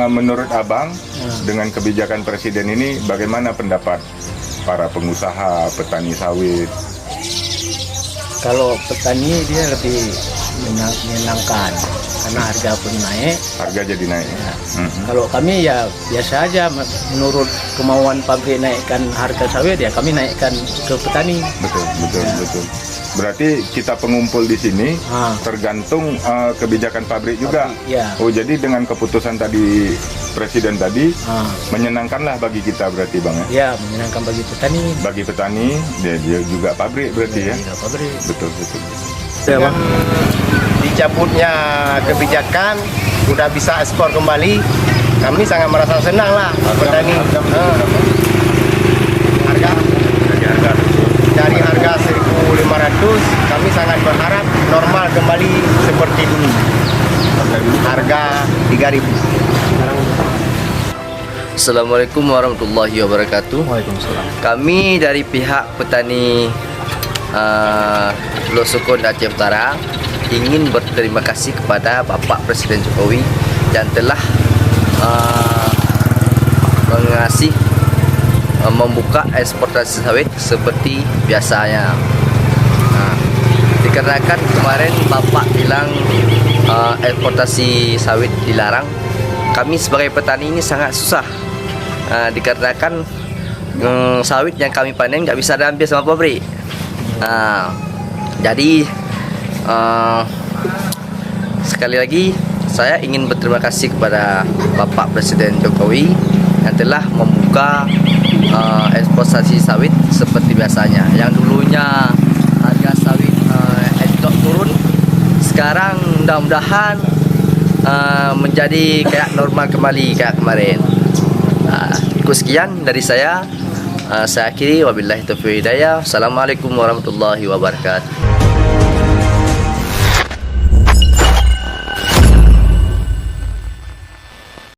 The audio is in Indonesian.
menurut Abang, dengan kebijakan Presiden ini, bagaimana pendapat para pengusaha, petani sawit? Kalau petani dia lebih menyenangkan karena harga pun naik. Harga jadi naik. Ya. Kalau kami ya biasa aja, menurut kemauan pabrik naikkan harga sawit ya kami naikkan ke petani. Betul. Berarti kita pengumpul di sini tergantung kebijakan pabrik juga. Ya. Oh, jadi dengan keputusan tadi Presiden tadi menyenangkanlah bagi kita berarti Bang ya? Ya, menyenangkan bagi petani. Bagi petani, dia juga pabrik berarti ya? Juga pabrik. Betul. Dengan dicabutnya kebijakan, udah bisa ekspor kembali, kami sangat merasa senang lah petani. Harga dari harga 1.500, kami sangat berharap normal kembali seperti dulu. Harga 3.000. Assalamualaikum warahmatullahi wabarakatuh. Waalaikumsalam. Kami dari pihak petani Pulau Sukun Aceh Utara ingin berterima kasih kepada Bapak Presiden Jokowi yang telah membuka eksportasi sawit seperti biasanya. Dikarenakan kemarin Bapak bilang eksportasi sawit dilarang, kami sebagai petani ini sangat susah, dikarenakan sawit yang kami panen nggak bisa diambil sama pabrik. Jadi sekali lagi saya ingin berterima kasih kepada Bapak Presiden Jokowi yang telah membuka eksportasi sawit seperti biasanya. Yang dulunya harga sawit turun, sekarang mudah-mudahan menjadi kayak normal kembali kayak kemarin. Sekian dari saya. Saya akhiri, wabillahi taufiq hidayah. Assalamualaikum warahmatullahi wabarakatuh.